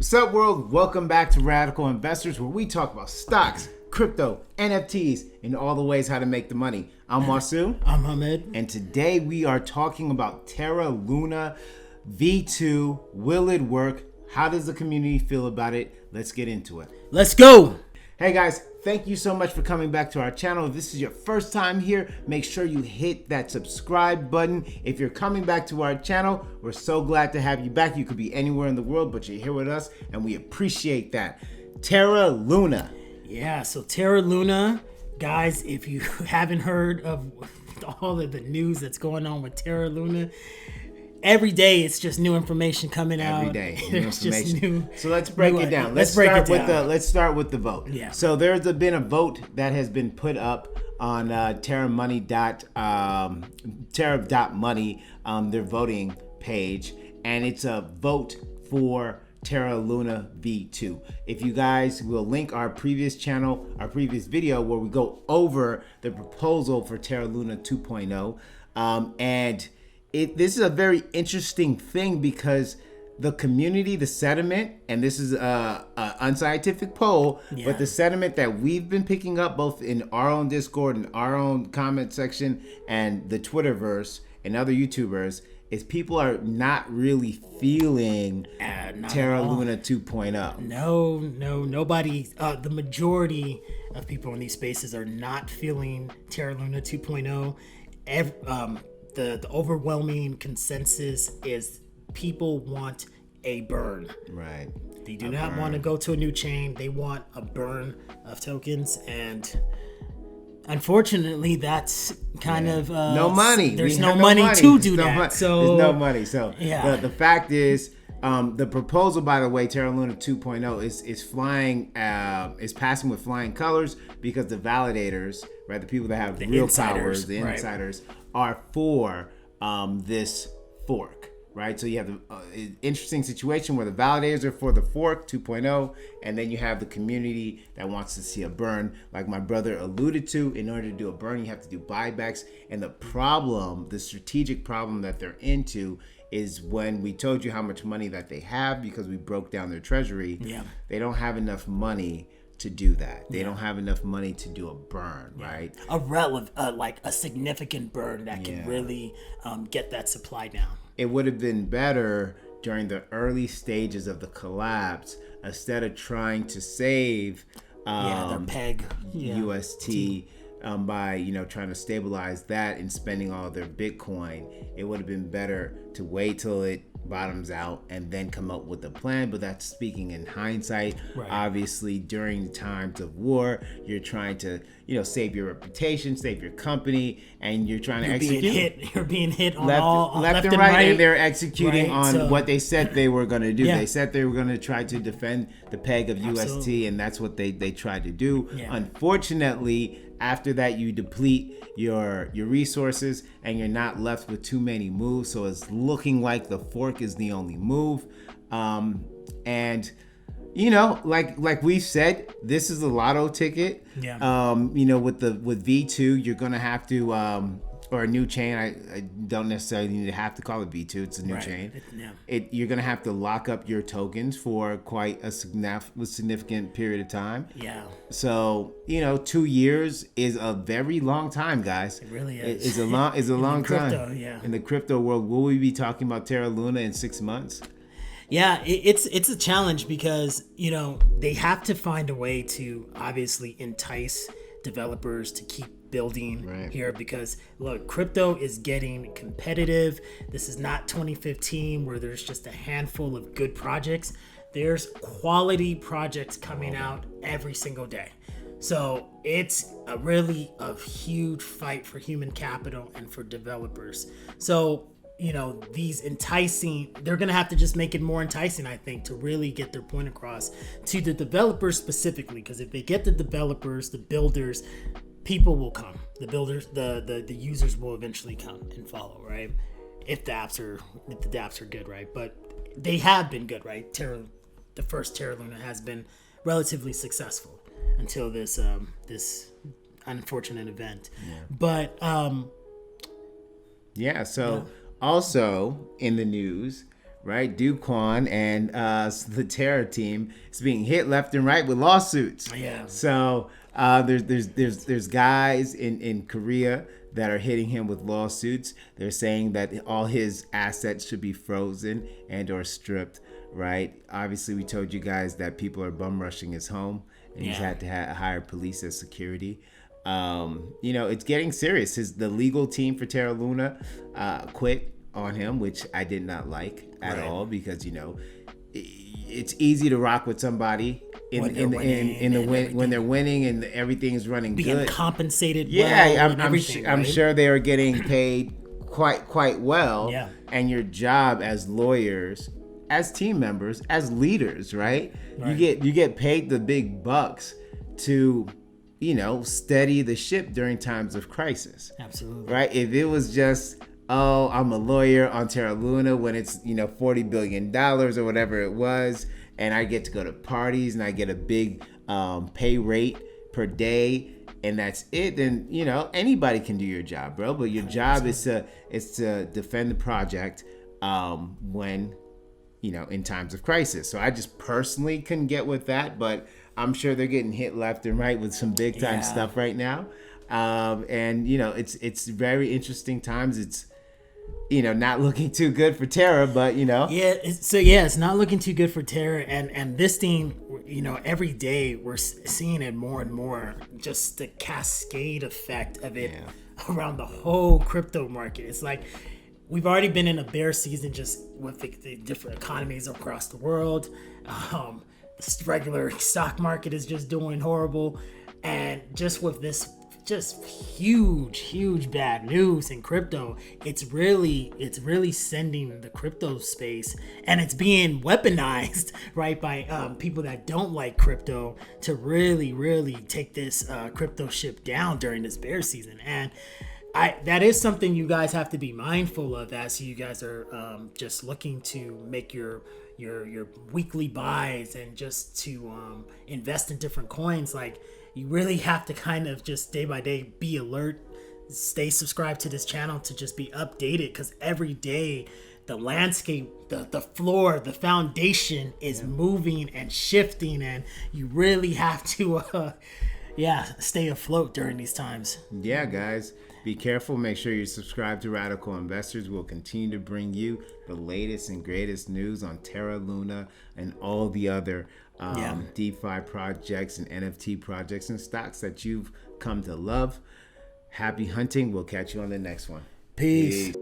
What's up, world? Welcome back to Radical Investors, where we talk about stocks, crypto, NFTs, and all the ways how to make the money. I'm Wasu. I'm Hamed. And today we are talking about Terra Luna V2. Will it work? How does the community feel about it? Let's get into it. Let's go. Hey guys, thank you so much for coming back to our channel. If this is your first time here, make sure you hit that subscribe button. If you're coming back to our channel, we're so glad to have you back. You could be anywhere in the world, but you're here with us, and we appreciate that. Terra Luna. Yeah, so Terra Luna, guys, if you haven't heard of all of the news that's going on with Terra Luna, every day it's just new information coming out. Every day, new There's just information. So let's break it down. Let's start with the vote. Yeah. So there's been a vote that has been put up on Terra.money, their voting page, and it's a vote for Terra Luna V2. If you guys will link our previous video where we go over the proposal for Terra Luna 2.0, and this is a very interesting thing because the community, the sentiment, and this is a unscientific poll, but the sentiment that we've been picking up both in our own Discord and our own comment section and the Twitterverse and other YouTubers is people are not really feeling Terra Luna 2.0. No, nobody. The majority of people in these spaces are not feeling Terra Luna 2.0. The overwhelming consensus is people want a burn. Right. They do not want to go to a new chain. They want a burn of tokens, and unfortunately, that's kind of no money. There's no money to do that. So there's no money. So yeah. The fact is, the proposal, by the way, Terra Luna 2.0 is flying, is passing with flying colors because the validators, right, the people that have the real powers, the insiders, are for this fork, right? So you have the interesting situation where the validators are for the fork 2.0, and then you have the community that wants to see a burn. Like my brother alluded to, in order to do a burn, you have to do buybacks. And the strategic problem that they're into is when we told you how much money that they have because we broke down their treasury. Yeah. They don't have enough money to do that. They don't have enough money to do a burn, right? Like a significant burn that can really get that supply down. It would have been better during the early stages of the collapse, instead of trying to save their peg UST by trying to stabilize that and spending all their Bitcoin. It would have been better to wait till it bottoms out and then come up with a plan. But that's speaking in hindsight. Right. Obviously, during times of war, you're trying to save your reputation, save your company, and you're trying to execute. You're being hit on left and right, and they're executing on what they said they were going to do. They said they were going to try to defend the peg of UST, and that's what they tried to do. Unfortunately, after that, you deplete your resources and you're not left with too many moves. So it's looking like the fork is the only move. And like we've said, this is a lotto ticket. Yeah. With V2, you're gonna have to or a new chain. I don't necessarily need to have to call it V2. It's a new chain. You're gonna have to lock up your tokens for quite a significant period of time. Yeah. So 2 years is a very long time, guys. It really is. It's a long crypto, time. Yeah. In the crypto world, will we be talking about Terra Luna in 6 months? Yeah, it's a challenge because they have to find a way to obviously entice developers to keep building here, because look, crypto is getting competitive. This is not 2015 where there's just a handful of good projects. There's quality projects coming out every single day. So it's really a huge fight for human capital and for developers. So these they're going to have to just make it more enticing, I think, to really get their point across to the developers specifically. Because if they get the developers, the builders, people will come. The builders, the users will eventually come and follow, right? If the dApps are good, right? But they have been good, right? The first Terra Luna has been relatively successful until this unfortunate event. Yeah. But also in the news right? Do Kwon and the Terra team is being hit left and right with lawsuits. Yeah. So there's guys in Korea that are hitting him with lawsuits. They're saying that all his assets should be frozen and or stripped, right? Obviously, we told you guys that people are bum rushing his home, and he's had to hire police as security. It's getting serious. The legal team for Terra Luna quit on him, which I did not like at all, because it's easy to rock with somebody when they're winning and everything is running being good, compensated. Yeah, well I'm sure they are getting paid quite well. Yeah. And your job as lawyers, as team members, as leaders, right? You get paid the big bucks to steady the ship during times of crisis. Absolutely. Right? If it was just, oh, I'm a lawyer on Terra Luna when it's, $40 billion or whatever it was, and I get to go to parties and I get a big pay rate per day, and that's it, then, anybody can do your job, bro. But your job is to defend the project when, in times of crisis. So I just personally couldn't get with that, but I'm sure they're getting hit left and right with some big time stuff right now. It's very interesting times. It's, not looking too good for Terra, but it's not looking too good for Terra, and this thing, every day we're seeing it more and more, just the cascade effect of it around the whole crypto market. It's like we've already been in a bear season just with the different economies across the world. The regular stock market is just doing horrible, and just with this just huge bad news in crypto, it's really sending the crypto space, and it's being weaponized right by people that don't like crypto to really take this crypto ship down during this bear season. And that is something you guys have to be mindful of as you guys are just looking to make your weekly buys and just to invest in different coins. Like, you really have to kind of just day by day be alert, stay subscribed to this channel to just be updated, because every day the landscape, the floor, the foundation is moving and shifting, and you really have to stay afloat during these times. Yeah, guys, be careful. Make sure you subscribe to Radical Investors. We'll continue to bring you the latest and greatest news on Terra Luna and all the other DeFi projects and NFT projects and stocks that you've come to love. Happy hunting. We'll catch you on the next one. Peace.